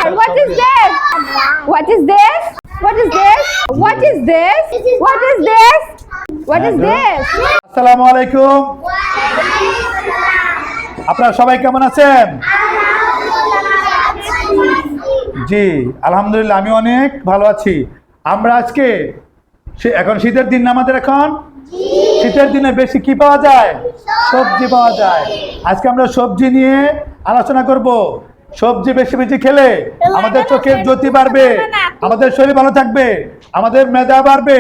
What is this? What is this? What is this? What is this? What is this? What is this? আসসালামু আলাইকুম। আপনারা সবাই কেমন আছেন? জি আলহামদুলিল্লাহ, আমি অনেক ভালো আছি। আমরা আজকে এখন শীতের দিন না আমাদের, এখন শীতের দিনে বেশি কি পাওয়া যায়? সবজি পাওয়া যায়। আজকে আমরা সবজি নিয়ে আলোচনা করব। সবজি বেশি বেশি খেলে আমাদের চোখের জ্যোতি বাড়বে, আমাদের শরীর ভালো থাকবে, আমাদের মেধা বাড়বে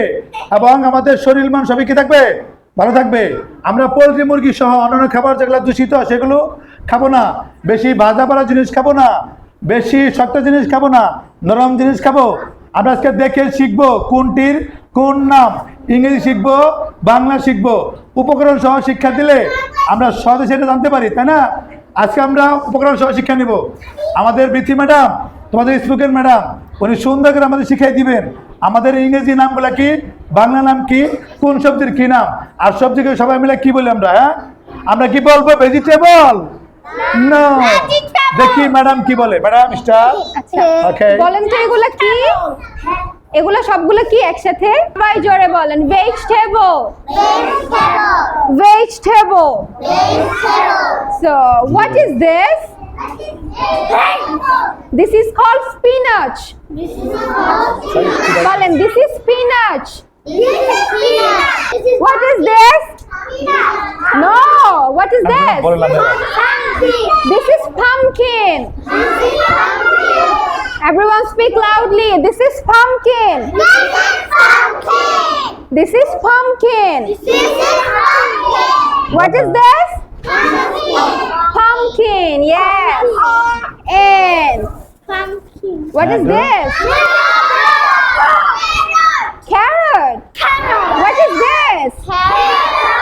এবং আমাদের শরীর মন সবই কি থাকবে? ভালো থাকবে। আমরা পোলট্রি মুরগি সহ অন্যান্য খাবার যেগুলো দূষিত সেগুলো খাবো না, বেশি ভাজা পড়া জিনিস খাবো না, বেশি শক্ত জিনিস খাবো না, নরম জিনিস খাবো। আমরা আজকে দেখে শিখবো কোনটির কোন নাম, ইংরেজি শিখবো, বাংলা শিখবো। উপকরণ সহ শিক্ষা দিলে আমরা সহজে সেটা জানতে পারি, তাই না? আজকে আমরা উপকরণ সহ শিক্ষা নেব। আমাদের বৃথি ম্যাডাম, তোমাদের স্পোকেন ম্যাডাম, উনি সুন্দর করে আমাদের শিখিয়ে দিবেন আমাদের ইংরেজি নামগুলা কি, বাংলা নাম কি, কোন সবজির কি নাম। আর সবজিকে সবাই মিলে কি বলি আমরা? হ্যাঁ, আমরা কি বলবো? ভেজিটেবল? না, দেখি ম্যাডাম কি বলে। Madam star. ওকে, বলেন তো এগুলা কি? এগুলো সবগুলো কি একসাথে? সবাই জোরে বলেন। Vegetable, vegetable. So what is this? This is called spinach. Balen, this is spinach. What is this? No, what is this? This is pumpkin. Everyone speak loudly. This is pumpkin. This is pumpkin. What is this? Pumpkin, yes. And what is this? Carrot. What is this?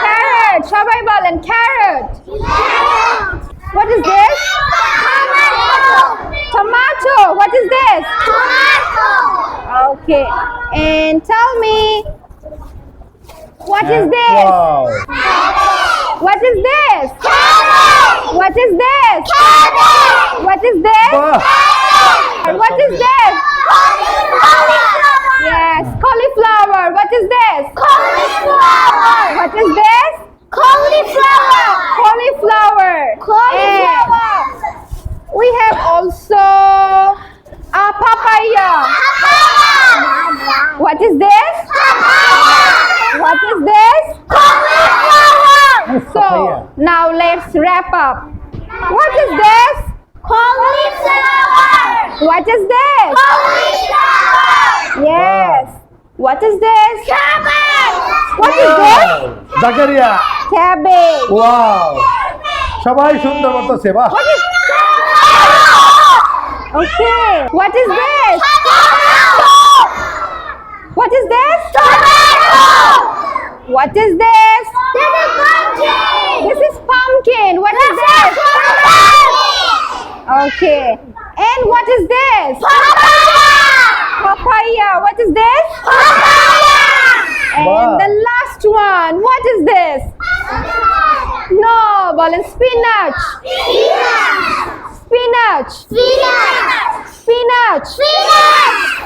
Carrot. Shabai balen, carrot. What is this? Tomato. What is this? Okay. And tell me, what is this? Wow. What is this? What is this? What is this? What is this? Yes, cauliflower. What is this? What is this? Cauliflower. And we have also a papaya. What is this? What is this? So now let's wrap up. What is this? What is this? Yes. What is this? What is this? Zakaria. Cabbage. Wow, সবাই সুন্দর বলতেছে। বাহ। What is? Okay. What is this? What is this? What is this? This is pumpkin. What is this? Okay. And what is this? Papaya. What is this? And the last one. What is this? No, balen, spinach. Spinach. Spinach.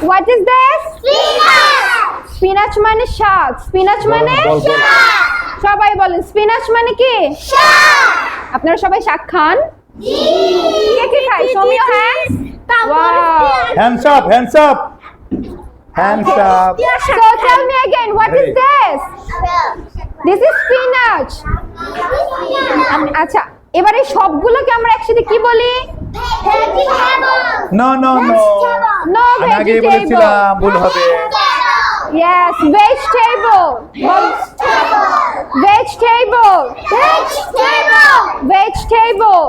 What is this? Spinach মানে শাক। Spinach মানে সবাই বলেন spinach মানে কি? আপনারা সবাই শাক খান? কে কে খায়? Show me your hands. Wow. Hands up, hands up. Hands up. So tell me again, what is this? This is spinach. আচ্ছা, এবারে সবগুলোকে আমরা একসাথে কি বলি? No, no, no. No আমি আগেই vegetable. বলেছিলাম ভুল হবে। Yes, vegetable. Vegetable. Vegetable.